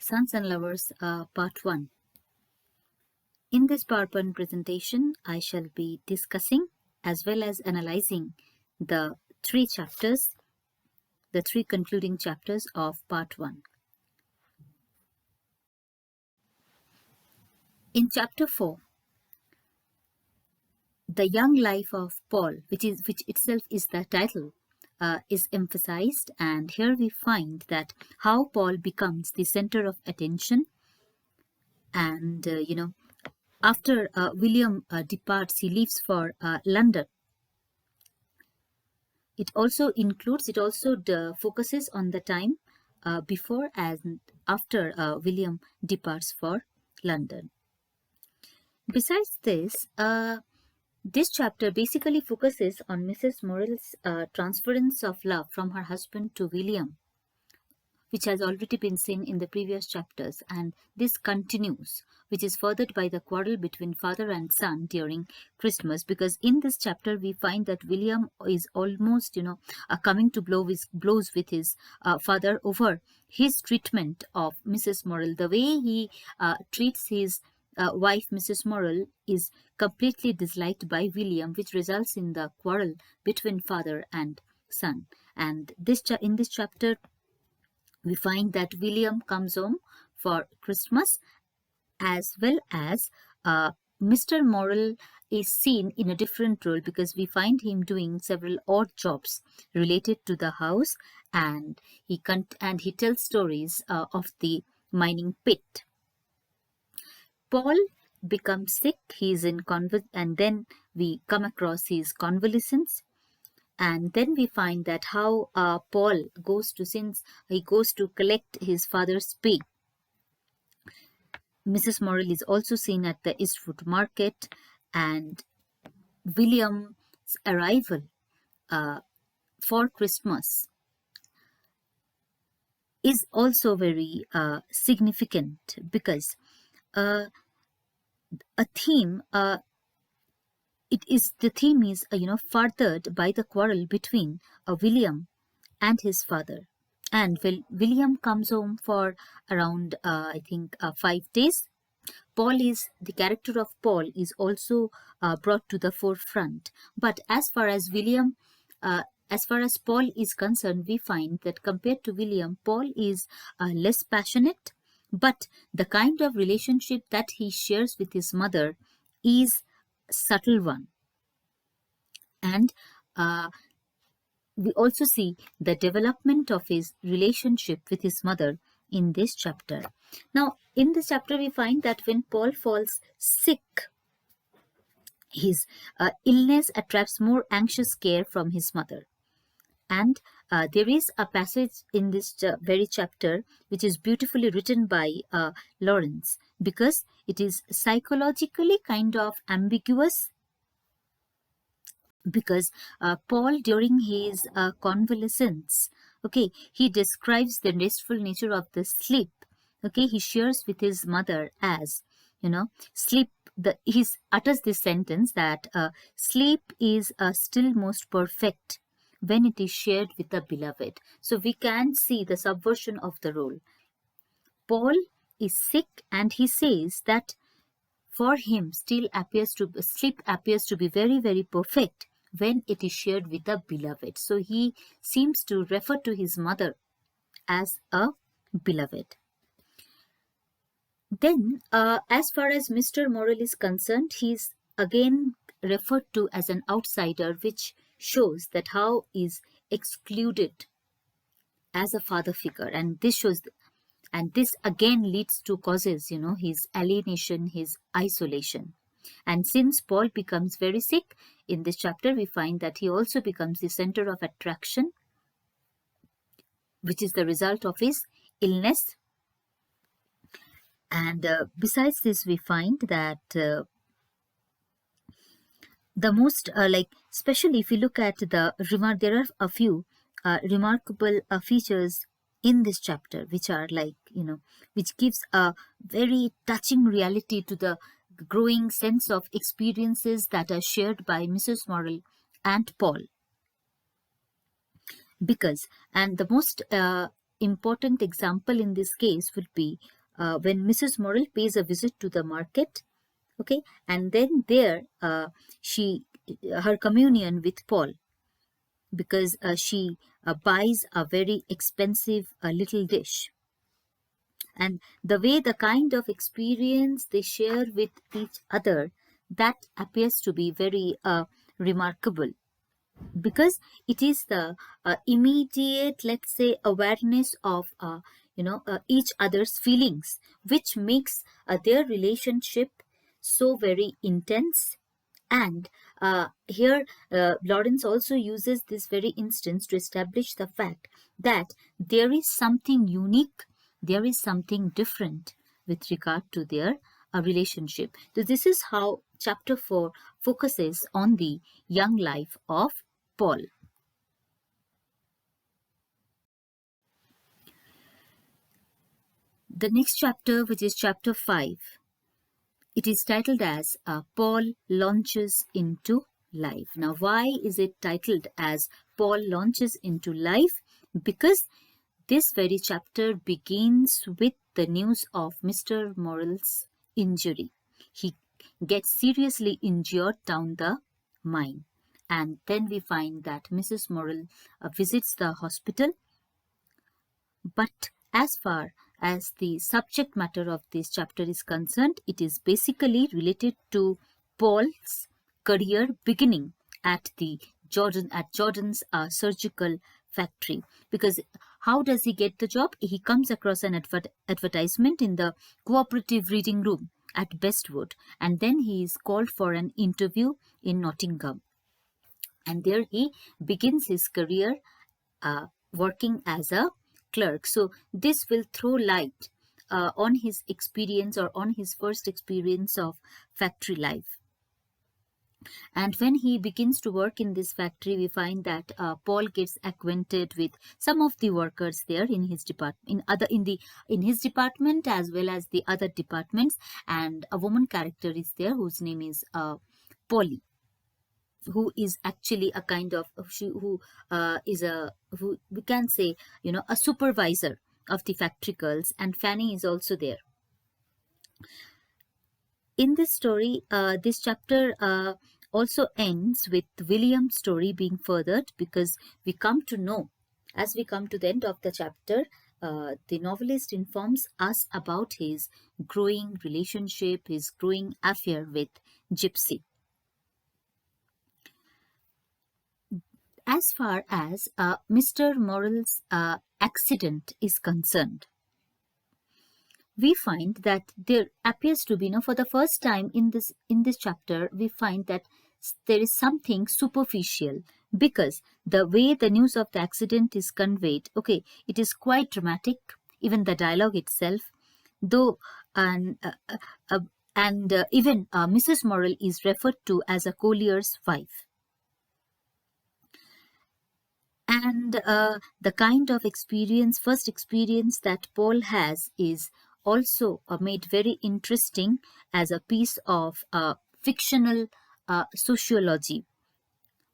Sons and Lovers, Part 1. In this PowerPoint presentation, I shall be discussing as well as analyzing the three concluding chapters of Part 1. In Chapter 4, the young life of Paul, which itself is the title, is emphasized, and here we find that how Paul becomes the center of attention, and after William departs, he leaves for London. It also focuses on the time before and after William departs for London. Besides this, this chapter basically focuses on Mrs. Morrel's transference of love from her husband to William, which has already been seen in the previous chapters, and this continues, which is furthered by the quarrel between father and son during Christmas, because in this chapter we find that William is almost coming to blows with his father over his treatment of Mrs. Morrel. The way he treats his wife Mrs. Morrel is completely disliked by William, which results in the quarrel between father and son. And in this chapter we find that William comes home for Christmas, as well as Mr. Morrel is seen in a different role, because we find him doing several odd jobs related to the house, and he tells stories of the mining pit. Paul becomes sick. He is in and then we come across his convalescence. And then we find that how Paul goes to collect his father's pay. Mrs. Morrel is also seen at the Eastwood Market, and William's arrival for Christmas is also very significant, because the theme is furthered by the quarrel between William and his father. And William comes home for around 5 days. The character of Paul is also brought to the forefront. But as far as Paul is concerned, we find that compared to William, Paul is less passionate, but the kind of relationship that he shares with his mother is subtle one. And we also see the development of his relationship with his mother in this chapter. Now, in this chapter, we find that when Paul falls sick, his illness attracts more anxious care from his mother. And there is a passage in this very chapter which is beautifully written by Lawrence, because it is psychologically kind of ambiguous, because Paul, during his convalescence, he describes the restful nature of the sleep. He shares with his mother as, sleep. He utters this sentence that sleep is still most perfect when it is shared with the beloved. So we can see the subversion of the role. Paul is sick, and he says that for him sleep appears to be very, very perfect when it is shared with the beloved. So he seems to refer to his mother as a beloved. Then, as far as Mr. Morrel is concerned, he is again referred to as an outsider, which shows that how is excluded as a father figure, and this again leads to causes his alienation, his isolation. And since Paul becomes very sick in this chapter, we find that he also becomes the center of attraction, which is the result of his illness. And besides this, we find that the most especially if you look at there are a few remarkable features in this chapter, which are which gives a very touching reality to the growing sense of experiences that are shared by Mrs. Morrel and Paul. And the most important example in this case would be when Mrs. Morrel pays a visit to the market, okay, and then there she her communion with Paul, because she buys a very expensive little dish, and the way, the kind of experience they share with each other, that appears to be very remarkable, because it is the immediate, let's say, awareness of each other's feelings, which makes their relationship so very intense. And here Lawrence also uses this very instance to establish the fact that there is something unique, there is something different with regard to their relationship. So this is how chapter 4 focuses on the young life of Paul. The next chapter, which is chapter 5, it is titled as Paul Launches into Life. Now, why is it titled as Paul Launches into Life? Because this very chapter begins with the news of Mr. Morrel's injury. He gets seriously injured down the mine. And then we find that Mrs. Morrel visits the hospital. But as far as the subject matter of this chapter is concerned, it is basically related to Paul's career beginning at Jordan's surgical factory. Because how does he get the job? He comes across an advertisement in the cooperative reading room at Bestwood, and then he is called for an interview in Nottingham. And there he begins his career working as a clerk. So this will throw light on his experience, or on his first experience of factory life. And when he begins to work in this factory, we find that Paul gets acquainted with some of the workers there in his department, in his department as well as the other departments. And a woman character is there whose name is Polly, who is actually a kind of who we can say, a supervisor of the factory girls, and Fanny is also there. In this story, this chapter also ends with William's story being furthered, because we come to know, as we come to the end of the chapter, the novelist informs us about his growing relationship, his growing affair with Gypsy. As far as Mr. Morrel's accident is concerned, we find that there appears to be, for the first time in this chapter, we find that there is something superficial, because the way the news of the accident is conveyed, okay, it is quite dramatic, even the dialogue itself, though, and even Mrs. Morrel is referred to as a collier's wife. And the kind of first experience that Paul has is also made very interesting as a piece of fictional sociology.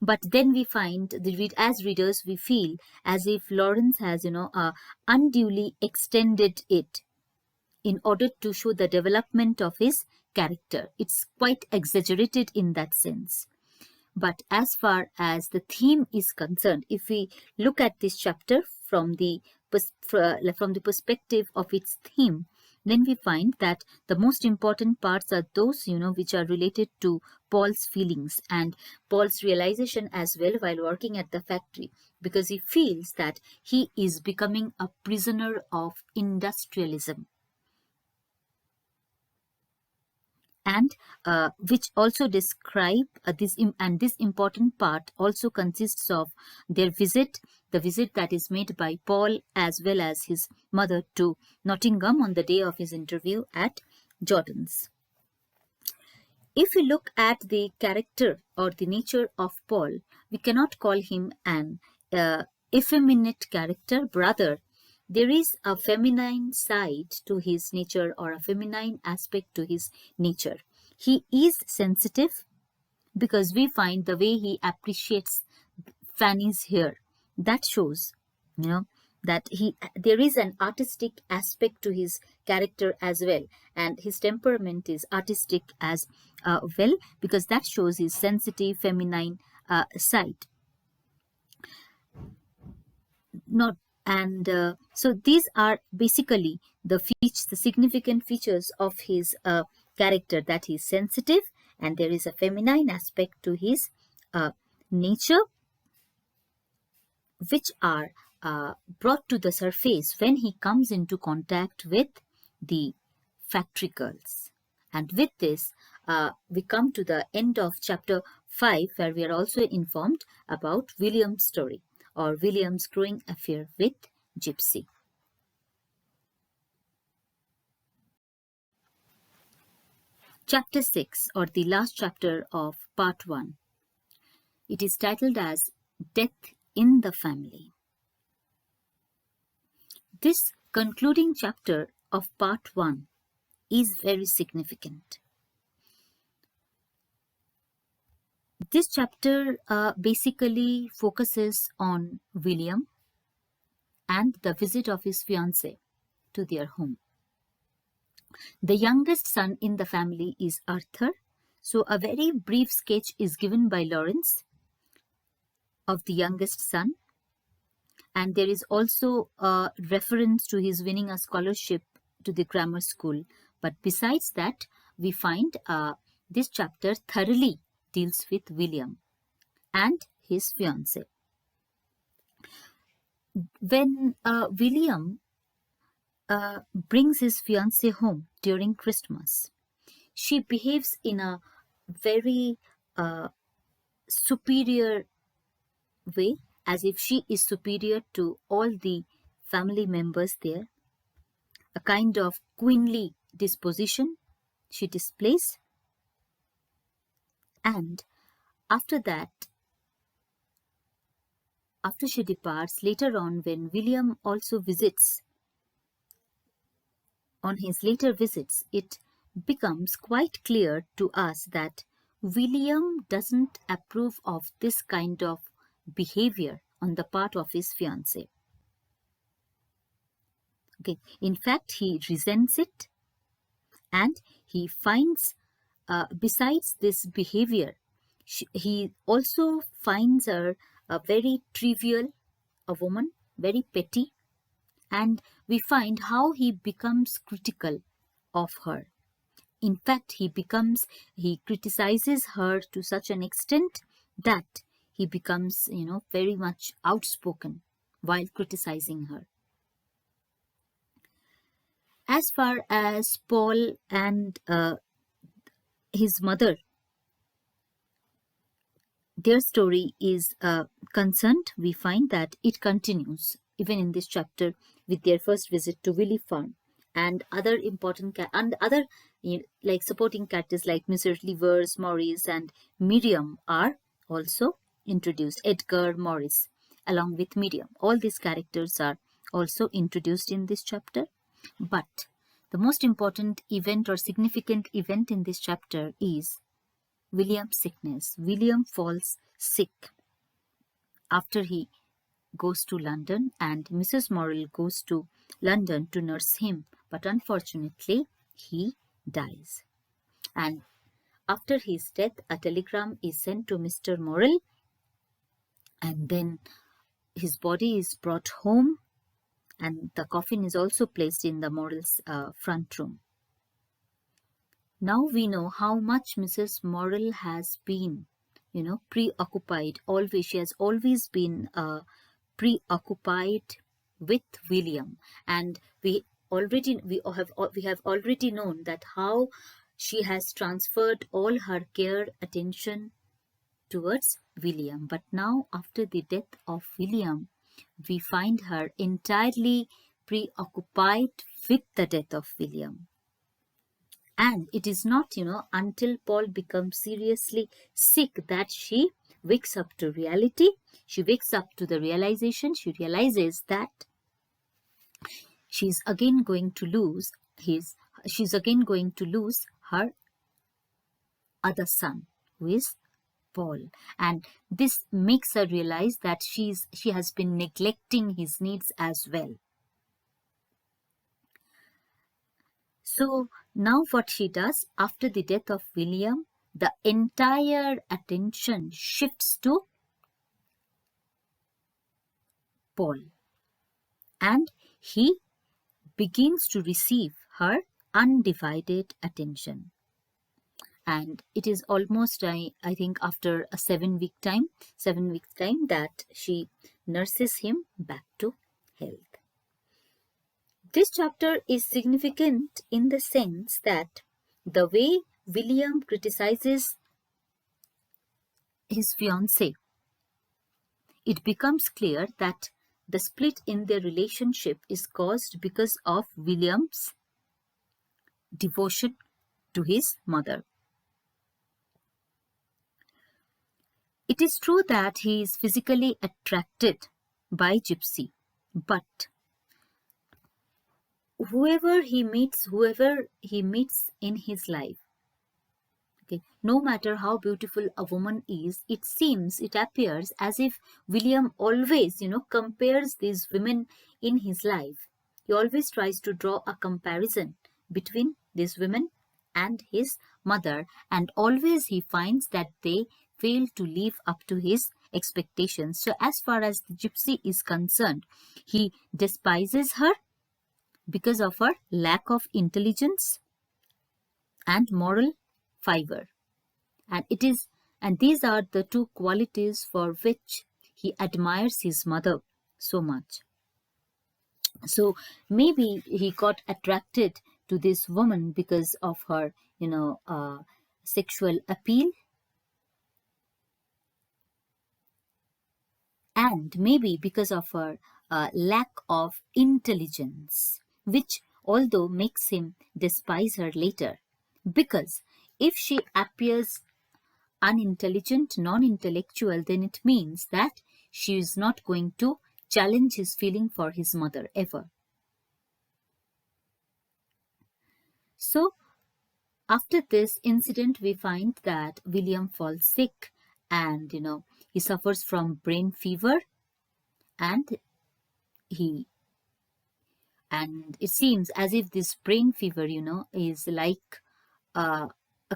But then we find, as readers, we feel as if Lawrence has, unduly extended it in order to show the development of his character. It's quite exaggerated in that sense. But as far as the theme is concerned, if we look at this chapter from the perspective of its theme, then we find that the most important parts are those, which are related to Paul's feelings and Paul's realization as well while working at the factory, because he feels that he is becoming a prisoner of industrialism. And which also describe this, and this important part also consists of their visit, the visit that is made by Paul as well as his mother to Nottingham on the day of his interview at Jordan's. If we look at the character or the nature of Paul, we cannot call him an effeminate character. Rather, there is a feminine side to his nature, or a feminine aspect to his nature. He is sensitive, because we find the way he appreciates Fanny's hair. That shows, that there is an artistic aspect to his character as well, and his temperament is artistic as well, because that shows his sensitive feminine side. Not and So these are basically the significant features of his character, that he's sensitive and there is a feminine aspect to his nature, which are brought to the surface when he comes into contact with the factory girls. And with this, we come to the end of chapter 5, where we are also informed about William's story, or William's growing affair with Gypsy. Chapter 6, or the last chapter of part 1. It is titled as Death in the Family. This concluding chapter of part 1 is very significant. This chapter basically focuses on William and the visit of his fiancée to their home. The youngest son in the family is Arthur, so a very brief sketch is given by Lawrence of the youngest son, and there is also a reference to his winning a scholarship to the grammar school. But besides that, we find this chapter thoroughly deals with William and his fiancée. When William brings his fiancée home during Christmas, she behaves in a very superior way, as if she is superior to all the family members there. A kind of queenly disposition she displays. And after that, after she departs, later on when William also visits, on his later visits, it becomes quite clear to us that William doesn't approve of this kind of behavior on the part of his fiancée. Okay. In fact, he resents it, and he finds, besides this behavior, he also finds her a very trivial, a woman, very petty, and we find how he becomes critical of her. In fact, he criticizes her to such an extent that he becomes, very much outspoken while criticizing her. As far as Paul and his mother, their story is concerned, we find that it continues even in this chapter with their first visit to Willie Farm, and other important like supporting characters like Mr. Levers, Morris, and Miriam are also introduced. Edgar, Morris, along with Miriam, all these characters are also introduced in this chapter. But the most important event or significant event in this chapter is William's sickness. William falls sick after he goes to London, and Mrs. Morrill goes to London to nurse him, but unfortunately he dies. And after his death, a telegram is sent to Mr. Morrill, and then his body is brought home, and the coffin is also placed in the Morrill's front room. Now we know how much Mrs. Morrill has been, preoccupied. Always, she has always been preoccupied with William, and we have already known that how she has transferred all her care, attention towards William. But now, after the death of William, we find her entirely preoccupied with the death of William. And it is not, until Paul becomes seriously sick that she wakes up to reality. She wakes up to the realization. She realizes that she's again going to lose her other son, who is Paul, and this makes her realize that she has been neglecting his needs as well. So now what she does after the death of William, the entire attention shifts to Paul, and he begins to receive her undivided attention. And it is almost, I think, after a 7 weeks time, that she nurses him back to health. This chapter is significant in the sense that the way William criticizes his fiancée, it becomes clear that the split in their relationship is caused because of William's devotion to his mother. It is true that he is physically attracted by Gypsy, but whoever he meets in his life, okay, no matter how beautiful a woman is, it appears as if William always, compares these women in his life. He always tries to draw a comparison between these women and his mother, and always he finds that they fail to live up to his expectations. So as far as the Gypsy is concerned, he despises her because of her lack of intelligence and moral fiber. And these are the two qualities for which he admires his mother so much. So maybe he got attracted to this woman because of her, sexual appeal, and maybe because of her lack of intelligence, which although makes him despise her later. Because if she appears unintelligent, non-intellectual, then it means that she is not going to challenge his feeling for his mother ever. So after this incident, we find that William falls sick, and he suffers from brain fever, and he and it seems as if this brain fever, is like a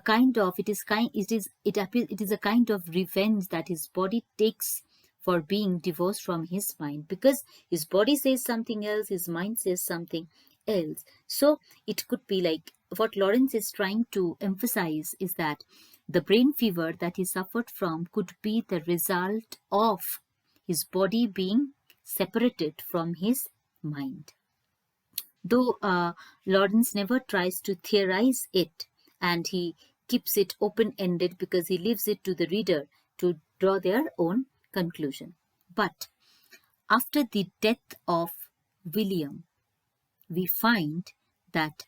kind of it is a kind of revenge that his body takes for being divorced from his mind, because his body says something else, his mind says something else. So it could be like what Lawrence is trying to emphasize is that the brain fever that he suffered from could be the result of his body being separated from his mind. Though Lawrence never tries to theorize it, and he keeps it open-ended because he leaves it to the reader to draw their own conclusion. But after the death of William, we find that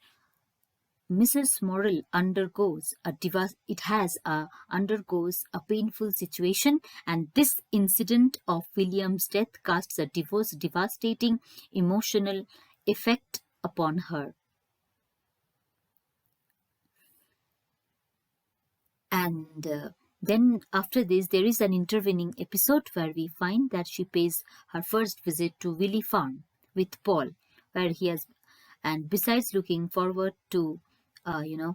Mrs. Morrill undergoes undergoes a painful situation, and this incident of William's death casts a devastating emotional effect upon her. And then after this, there is an intervening episode where we find that she pays her first visit to Willie Farm with Paul, where he has, and besides looking forward to, a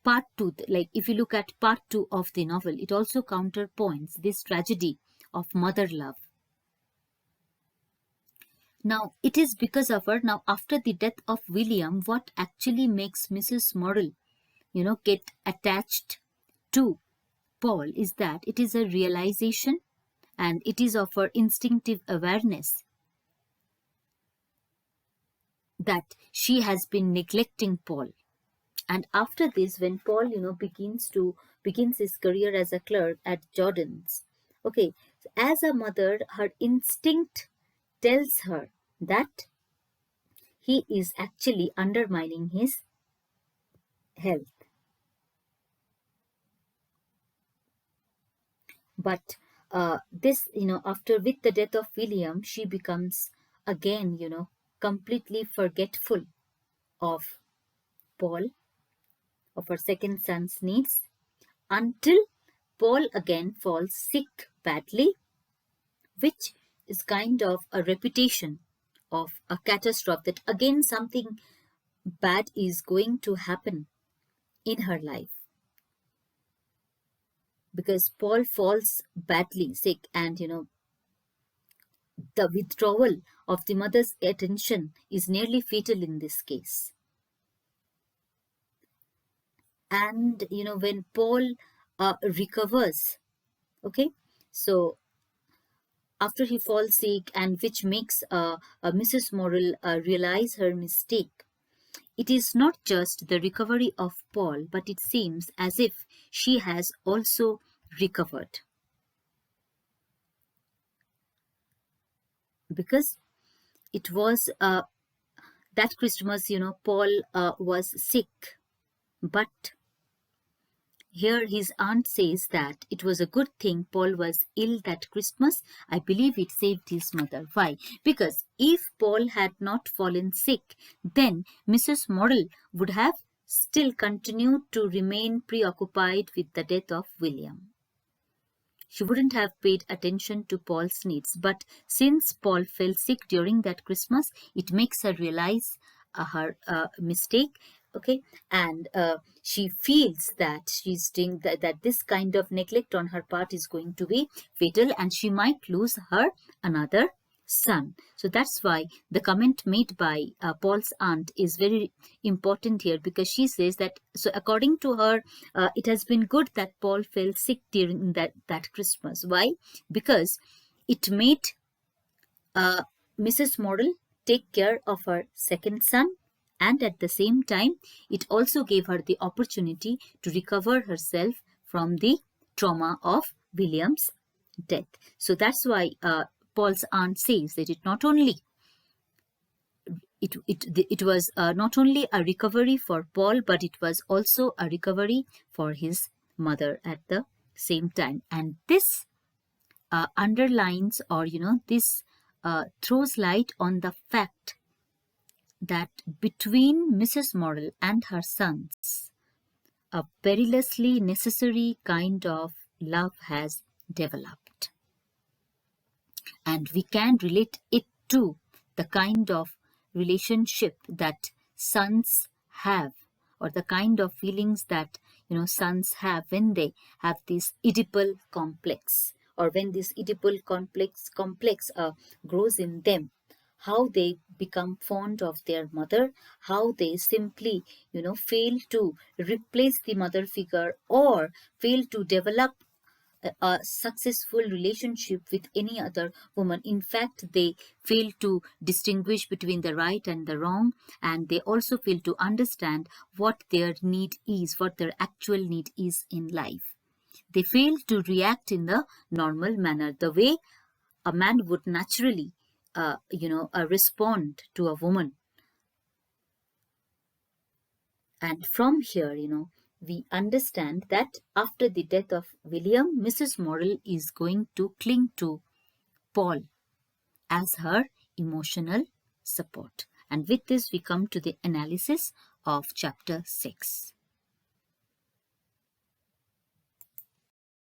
part two, like if you look at part two of the novel, it also counterpoints this tragedy of mother love. Now, it is because of her. Now, after the death of William, what actually makes Mrs. Morrill, get attached to Paul is that it is a realization, and it is of her instinctive awareness that she has been neglecting Paul. And after this, when Paul, begins his career as a clerk at Jordan's, okay, so as a mother, her instinct tells her that he is actually undermining his health. But this, after with the death of William, she becomes again, completely forgetful of Paul, of her second son's needs, until Paul again falls sick badly, which is kind of a reputation of a catastrophe, that again something bad is going to happen in her life, because Paul falls badly sick, and the withdrawal of the mother's attention is nearly fatal in this case. And when Paul recovers, okay, so after he falls sick, and which makes Mrs. Morrill realize her mistake, it is not just the recovery of Paul, but it seems as if she has also recovered, because it was that Christmas, Paul was sick, but here his aunt says that it was a good thing Paul was ill that Christmas. I believe it saved his mother. Why? Because if Paul had not fallen sick, then Mrs. Morrill would have still continued to remain preoccupied with the death of William. She wouldn't have paid attention to Paul's needs. But since Paul fell sick during that Christmas, it makes her realize her mistake. Okay, and she feels that she's doing that this kind of neglect on her part is going to be fatal, and she might lose her another son. So that's why the comment made by Paul's aunt is very important here, because she says that, so according to her, it has been good that Paul fell sick during that Christmas. Why? Because it made Mrs. Morrill take care of her second son, and at the same time it also gave her the opportunity to recover herself from the trauma of William's death. So that's why Paul's aunt says that it was not only a recovery for Paul, but it was also a recovery for his mother at the same time. And this underlines, or this throws light on the fact that between Mrs. Morrill and her sons, a perilously necessary kind of love has developed. And we can relate it to the kind of relationship that sons have, or the kind of feelings that sons have when they have this Oedipal complex, or when this Oedipal complex grows in them, how they become fond of their mother, how they simply fail to replace the mother figure, or fail to develop a successful relationship with any other woman. In fact, they fail to distinguish between the right and the wrong, and they also fail to understand what their need is, what their actual need is in life. They fail to react in the normal manner, the way a man would naturally respond to a woman. And from here, we understand that after the death of William, Mrs. Morrill is going to cling to Paul as her emotional support. And with this, we come to the analysis of chapter 6.